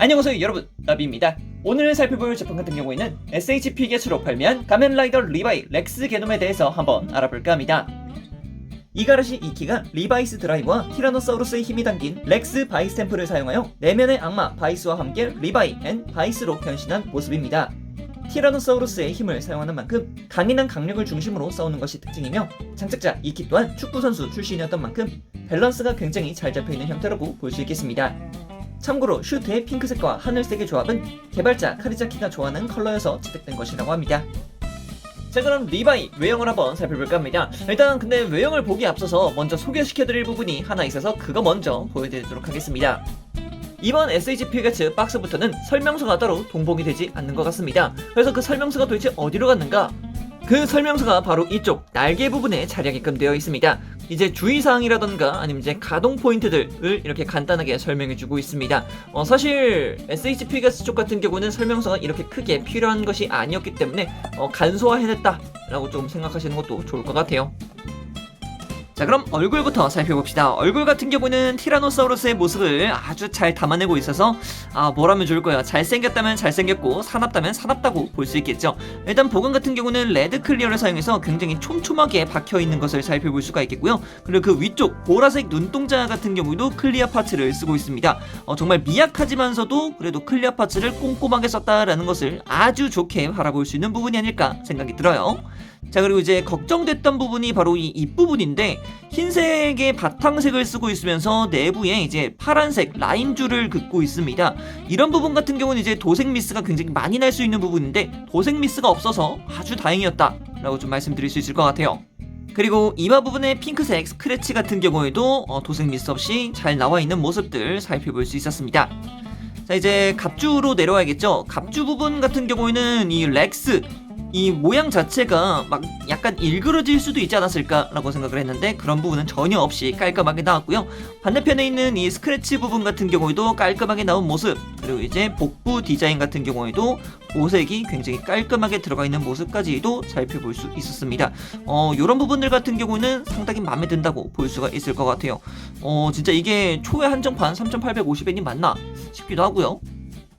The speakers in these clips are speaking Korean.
안녕하세요 여러분, 나비입니다. 오늘 살펴볼 제품 같은 경우에는 SHP 게츠로 발매한 가면라이더 리바이 렉스 게놈에 대해서 한번 알아볼까 합니다. 이가라시 2키가 리바이스 드라이버와 티라노사우루스의 힘이 담긴 렉스 바이 스탬프를 사용하여 내면의 악마 바이스와 함께 리바이 앤 바이스로 변신한 모습입니다. 티라노사우루스의 힘을 사용하는 만큼 강인한 강력을 중심으로 싸우는 것이 특징이며, 장착자 2키 또한 축구선수 출신이었던 만큼 밸런스가 굉장히 잘 잡혀있는 형태라고 볼 수 있겠습니다. 참고로 슈트의 핑크색과 하늘색의 조합은 개발자 카리자키가 좋아하는 컬러여서 채택된 것이라고 합니다. 자, 그럼 리바이 외형을 한번 살펴볼까 합니다. 일단 근데 외형을 보기 앞서서 먼저 소개시켜드릴 부분이 하나 있어서 그거 먼저 보여드리도록 하겠습니다. 이번 SHP 게츠 박스부터는 설명서가 따로 동봉이 되지 않는 것 같습니다. 그래서 그 설명서가 도대체 어디로 갔는가? 그 설명서가 바로 이쪽 날개 부분에 자리하게끔 되어 있습니다. 이제 주의사항이라던가 아니면 이제 가동 포인트들을 이렇게 간단하게 설명해주고 있습니다. 사실 SHP 게츠 쪽 같은 경우는 설명서가 이렇게 크게 필요한 것이 아니었기 때문에 간소화해냈다 라고 좀 생각하시는 것도 좋을 것 같아요. 자, 그럼 얼굴부터 살펴봅시다. 얼굴 같은 경우는 티라노사우루스의 모습을 아주 잘 담아내고 있어서 뭐라면 좋을까요? 잘생겼다면 잘생겼고 사납다면 사납다고 볼 수 있겠죠. 일단 보강 같은 경우는 레드 클리어를 사용해서 굉장히 촘촘하게 박혀있는 것을 살펴볼 수가 있겠고요. 그리고 그 위쪽 보라색 눈동자 같은 경우도 클리어 파츠를 쓰고 있습니다. 정말 미약하지만서도 그래도 클리어 파츠를 꼼꼼하게 썼다라는 것을 아주 좋게 바라볼 수 있는 부분이 아닐까 생각이 들어요. 자, 그리고 이제 걱정됐던 부분이 바로 이 입부분인데, 흰색의 바탕색을 쓰고 있으면서 내부에 이제 파란색 라인줄을 긋고 있습니다. 이런 부분 같은 경우는 이제 도색 미스가 굉장히 많이 날 수 있는 부분인데 도색 미스가 없어서 아주 다행이었다 라고 좀 말씀드릴 수 있을 것 같아요. 그리고 이마 부분의 핑크색 스크래치 같은 경우에도 도색 미스 없이 잘 나와 있는 모습들 살펴볼 수 있었습니다. 자, 이제 갑주로 내려와야겠죠. 갑주 부분 같은 경우에는 이 렉스 이 모양 자체가 막 약간 일그러질 수도 있지 않았을까 라고 생각을 했는데 그런 부분은 전혀 없이 깔끔하게 나왔고요. 반대편에 있는 이 스크래치 부분 같은 경우에도 깔끔하게 나온 모습, 그리고 이제 복부 디자인 같은 경우에도 보색이 굉장히 깔끔하게 들어가 있는 모습까지도 살펴볼 수 있었습니다. 요런 부분들 같은 경우는 상당히 마음에 든다고 볼 수가 있을 것 같아요. 진짜 이게 초회 한정판 3,850엔이 맞나 싶기도 하고요.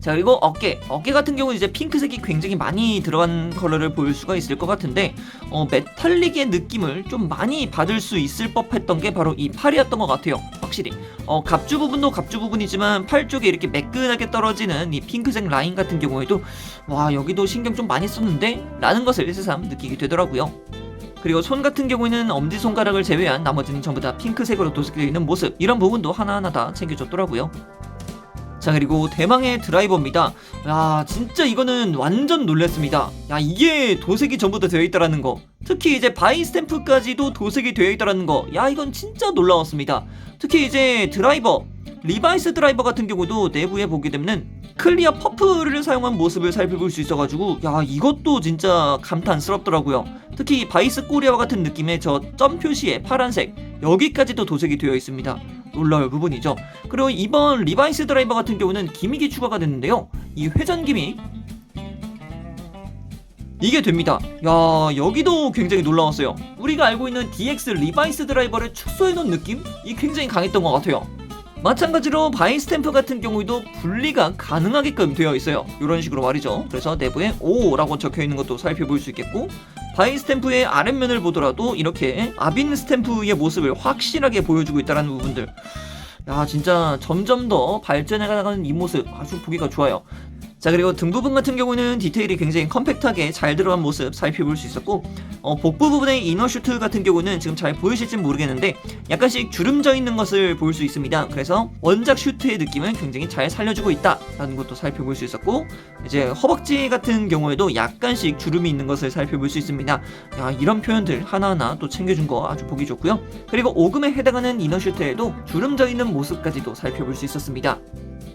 자, 그리고 어깨 같은 경우는 이제 핑크색이 굉장히 많이 들어간 컬러를 볼 수가 있을 것 같은데 메탈릭의 느낌을 좀 많이 받을 수 있을 법했던 게 바로 이 팔이었던 것 같아요. 확실히 갑주 부분도 갑주 부분이지만 팔 쪽에 이렇게 매끈하게 떨어지는 이 핑크색 라인 같은 경우에도 와, 여기도 신경 좀 많이 썼는데 라는 것을 새삼 느끼게 되더라고요. 그리고 손 같은 경우에는 엄지손가락을 제외한 나머지는 전부 다 핑크색으로 도색되어 있는 모습, 이런 부분도 하나하나 다 챙겨줬더라고요. 자, 그리고 대망의 드라이버입니다. 야, 진짜 이거는 완전 놀랐습니다. 야, 이게 도색이 전부 다 되어 있다라는 거, 특히 이제 바이 스탬프까지도 도색이 되어 있다라는 거, 야, 이건 진짜 놀라웠습니다. 특히 이제 드라이버 리바이스 드라이버 같은 경우도 내부에 보게 되면 클리어 퍼프를 사용한 모습을 살펴볼 수 있어가지고 야, 이것도 진짜 감탄스럽더라고요. 특히 바이스 꼬리와 같은 느낌의 저 점 표시의 파란색, 여기까지도 도색이 되어 있습니다. 놀라울 부분이죠. 그리고 이번 리바이스 드라이버 같은 경우는 기믹이 추가가 됐는데요. 이 회전 기믹 이게 됩니다. 야, 여기도 굉장히 놀라웠어요. 우리가 알고 있는 DX 리바이스 드라이버를 축소해놓은 느낌? 이 굉장히 강했던 것 같아요. 마찬가지로 바이 스탬프 같은 경우에도 분리가 가능하게끔 되어 있어요. 이런 식으로 말이죠. 그래서 내부에 O라고 적혀있는 것도 살펴볼 수 있겠고, 바이 스탬프의 아랫면을 보더라도 이렇게 아빈 스탬프의 모습을 확실하게 보여주고 있다는 부분들, 야, 진짜 점점 더 발전해가는 이 모습 아주 보기가 좋아요. 자, 그리고 등 부분 같은 경우는 디테일이 굉장히 컴팩트하게 잘 들어간 모습 살펴볼 수 있었고, 복부 부분의 이너 슈트 같은 경우는 지금 잘 보이실지 모르겠는데 약간씩 주름져 있는 것을 볼 수 있습니다. 그래서 원작 슈트의 느낌을 굉장히 잘 살려주고 있다라는 것도 살펴볼 수 있었고, 이제 허벅지 같은 경우에도 약간씩 주름이 있는 것을 살펴볼 수 있습니다. 야, 이런 표현들 하나하나 또 챙겨준 거 아주 보기 좋고요. 그리고 오금에 해당하는 이너 슈트에도 주름져 있는 모습까지도 살펴볼 수 있었습니다.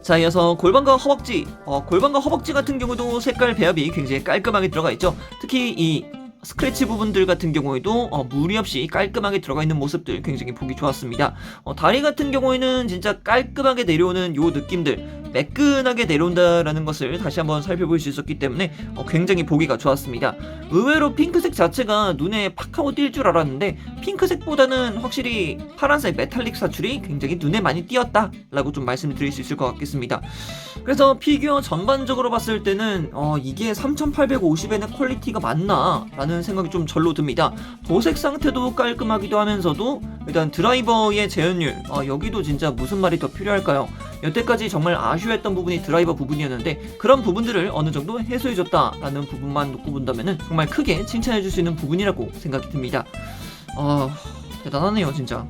자, 이어서 골반과 허벅지 같은 경우도 색깔 배합이 굉장히 깔끔하게 들어가 있죠. 특히 이 스크래치 부분들 같은 경우에도 무리 없이 깔끔하게 들어가 있는 모습들 굉장히 보기 좋았습니다. 다리 같은 경우에는 진짜 깔끔하게 내려오는 요 느낌들, 매끈하게 내려온다라는 것을 다시 한번 살펴볼 수 있었기 때문에 굉장히 보기가 좋았습니다. 의외로 핑크색 자체가 눈에 팍 하고 띌 줄 알았는데 핑크색보다는 확실히 파란색 메탈릭 사출이 굉장히 눈에 많이 띄었다 라고 좀 말씀드릴 수 있을 것 같겠습니다. 그래서 피규어 전반적으로 봤을 때는 이게 3850엔의 퀄리티가 맞나 라는 생각이 좀 절로 듭니다. 도색 상태도 깔끔하기도 하면서도 일단 드라이버의 재현율, 여기도 진짜 무슨 말이 더 필요할까요? 여태까지 정말 아쉬워했던 부분이 드라이버 부분이었는데 그런 부분들을 어느 정도 해소해줬다라는 부분만 놓고 본다면 정말 크게 칭찬해줄 수 있는 부분이라고 생각이 듭니다. 대단하네요 진짜.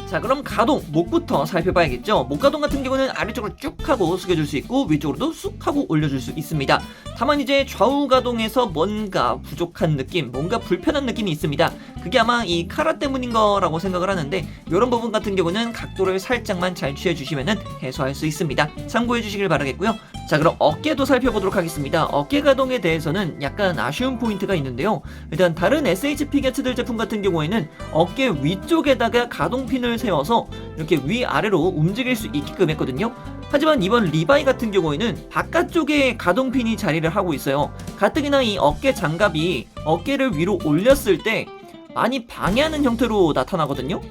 자, 그럼 가동, 목부터 살펴봐야겠죠. 목 가동 같은 경우는 아래쪽으로 쭉 하고 숙여줄 수 있고 위쪽으로도 쑥 하고 올려줄 수 있습니다. 다만 이제 좌우 가동에서 뭔가 부족한 느낌, 뭔가 불편한 느낌이 있습니다. 그게 아마 이 카라 때문인 거라고 생각을 하는데 이런 부분 같은 경우는 각도를 살짝만 잘 취해주시면 해소할 수 있습니다. 참고해 주시길 바라겠고요. 자, 그럼 어깨도 살펴보도록 하겠습니다. 어깨 가동에 대해서는 약간 아쉬운 포인트가 있는데요. 일단 다른 SH 피겨츠들 제품 같은 경우에는 어깨 위쪽에다가 가동핀을 세워서 이렇게 위아래로 움직일 수 있게끔 했거든요. 하지만 이번 리바이 같은 경우에는 바깥쪽에 가동핀이 자리를 하고 있어요. 가뜩이나 이 어깨 장갑이 어깨를 위로 올렸을 때 많이 방해하는 형태로 나타나거든요.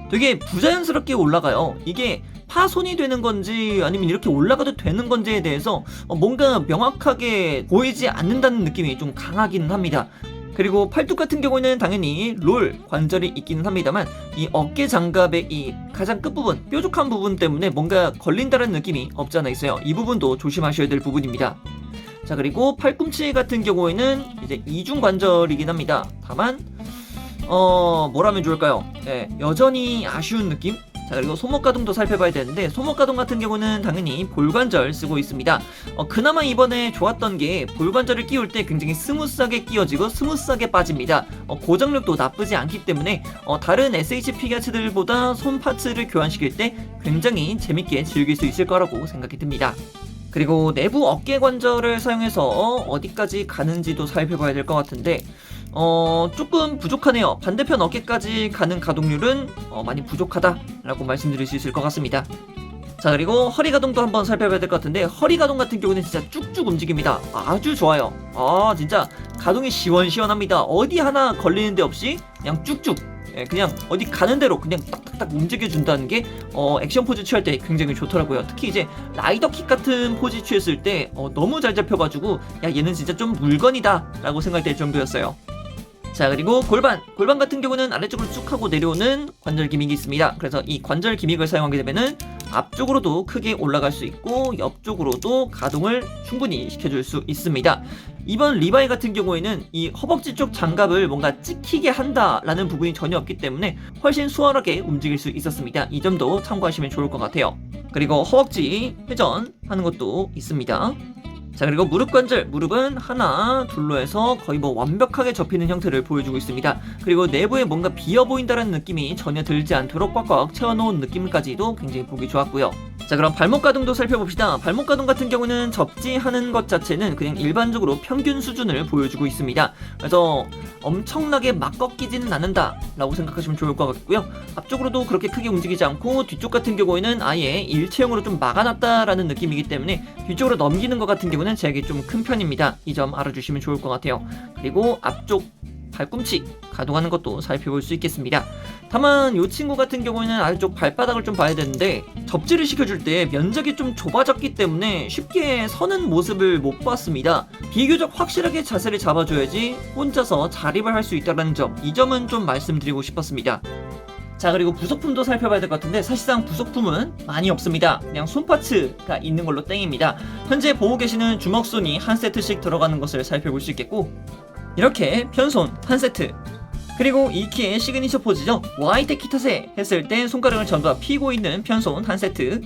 되게 부자연스럽게 올라가요. 이게 파손이 되는 건지 아니면 이렇게 올라가도 되는 건지에 대해서 뭔가 명확하게 보이지 않는다는 느낌이 좀 강하기는 합니다. 그리고 팔뚝 같은 경우는 당연히 롤 관절이 있기는 합니다만 이 어깨 장갑의 이 가장 끝부분, 뾰족한 부분 때문에 뭔가 걸린다는 느낌이 없지 않아 있어요. 이 부분도 조심하셔야 될 부분입니다. 자, 그리고 팔꿈치 같은 경우에는 이제 이중 관절이긴 합니다. 다만 뭐라면 좋을까요? 네, 여전히 아쉬운 느낌? 자, 그리고 손목 가동도 살펴봐야 되는데 손목 가동 같은 경우는 당연히 볼관절 쓰고 있습니다. 그나마 이번에 좋았던 게 볼관절을 끼울 때 굉장히 스무스하게 끼워지고 스무스하게 빠집니다. 고정력도 나쁘지 않기 때문에 다른 SH 피겨츠들보다 손 파츠를 교환시킬 때 굉장히 재밌게 즐길 수 있을 거라고 생각이 듭니다. 그리고 내부 어깨 관절을 사용해서 어디까지 가는지도 살펴봐야 될 것 같은데 조금 부족하네요. 반대편 어깨까지 가는 가동률은 많이 부족하다라고 말씀드릴 수 있을 것 같습니다. 자, 그리고 허리 가동도 한번 살펴봐야 될 것 같은데 허리 가동 같은 경우는 진짜 쭉쭉 움직입니다. 아주 좋아요. 진짜 가동이 시원시원합니다. 어디 하나 걸리는 데 없이 그냥 쭉쭉, 그냥 어디 가는 대로 그냥 딱딱딱 움직여준다는 게 액션 포즈 취할 때 굉장히 좋더라고요. 특히 이제 라이더킥 같은 포즈 취했을 때 너무 잘 잡혀가지고 야, 얘는 진짜 좀 물건이다 라고 생각될 정도였어요. 자, 그리고 골반 같은 경우는 아래쪽으로 쭉 하고 내려오는 관절 기믹이 있습니다. 그래서 이 관절 기믹을 사용하게 되면은 앞쪽으로도 크게 올라갈 수 있고 옆쪽으로도 가동을 충분히 시켜줄 수 있습니다. 이번 리바이 같은 경우에는 이 허벅지 쪽 장갑을 뭔가 찍히게 한다라는 부분이 전혀 없기 때문에 훨씬 수월하게 움직일 수 있었습니다. 이 점도 참고하시면 좋을 것 같아요. 그리고 허벅지 회전하는 것도 있습니다. 자, 그리고 무릎 관절, 무릎은 하나, 둘로 해서 거의 뭐 완벽하게 접히는 형태를 보여주고 있습니다. 그리고 내부에 뭔가 비어 보인다는 느낌이 전혀 들지 않도록 꽉꽉 채워놓은 느낌까지도 굉장히 보기 좋았고요. 자, 그럼 발목 가동도 살펴봅시다. 발목 가동 같은 경우는 접지하는 것 자체는 그냥 일반적으로 평균 수준을 보여주고 있습니다. 그래서 엄청나게 막 꺾이지는 않는다 라고 생각하시면 좋을 것 같고요. 앞쪽으로도 그렇게 크게 움직이지 않고 뒤쪽 같은 경우에는 아예 일체형으로 좀 막아놨다라는 느낌이기 때문에 뒤쪽으로 넘기는 것 같은 경우는 제약이 좀 큰 편입니다. 이 점 알아주시면 좋을 것 같아요. 그리고 앞쪽 발꿈치 가동하는 것도 살펴볼 수 있겠습니다. 다만 이 친구 같은 경우에는 아래쪽 발바닥을 좀 봐야 되는데 접지를 시켜줄 때 면적이 좀 좁아졌기 때문에 쉽게 서는 모습을 못 봤습니다. 비교적 확실하게 자세를 잡아줘야지 혼자서 자립을 할 수 있다는 점, 이 점은 좀 말씀드리고 싶었습니다. 자, 그리고 부속품도 살펴봐야 될 것 같은데 사실상 부속품은 많이 없습니다. 그냥 손파츠가 있는 걸로 땡입니다. 현재 보고 계시는 주먹손이 한 세트씩 들어가는 것을 살펴볼 수 있겠고 이렇게 편손 한 세트, 그리고 이 키의 시그니처 포즈죠. 와이테 키타세 했을 때 손가락을 전부 다 피고 있는 편손 한 세트,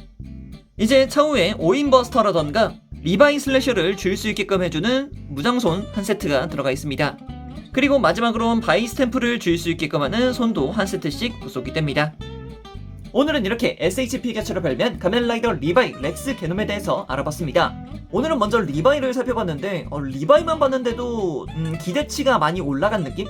이제 차후에 오인버스터라던가 리바이 슬래셔를 줄 수 있게끔 해주는 무장손 한 세트가 들어가 있습니다. 그리고 마지막으로는 바이 스탬프를 줄 수 있게끔 하는 손도 한 세트씩 부속이 됩니다. 오늘은 이렇게 SH 피겨츠로 발매한 가면라이더 리바이 렉스 게놈에 대해서 알아봤습니다. 오늘은 먼저 리바이를 살펴봤는데 리바이만 봤는데도 기대치가 많이 올라간 느낌?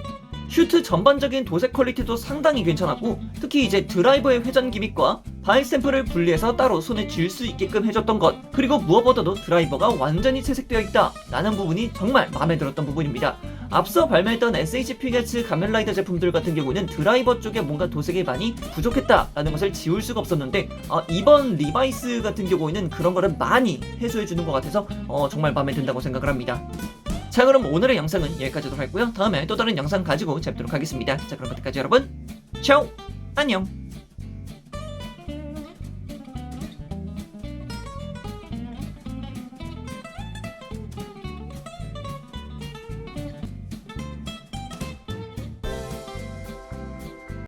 슈트 전반적인 도색 퀄리티도 상당히 괜찮았고 특히 이제 드라이버의 회전 기믹과 바이 스탬프를 분리해서 따로 손에 쥘 수 있게끔 해줬던 것, 그리고 무엇보다도 드라이버가 완전히 채색되어 있다 라는 부분이 정말 마음에 들었던 부분입니다. 앞서 발매했던 SH 피겨츠 가면라이더 제품들 같은 경우는 드라이버 쪽에 뭔가 도색이 많이 부족했다라는 것을 지울 수가 없었는데 이번 리바이스 같은 경우에는 그런 거를 많이 해소해주는 것 같아서 정말 마음에 든다고 생각을 합니다. 자, 그럼 오늘의 영상은 여기까지도 하고요. 다음에 또 다른 영상 가지고 뵙도록 하겠습니다. 자, 그럼 그때까지 여러분, 차오! 안녕!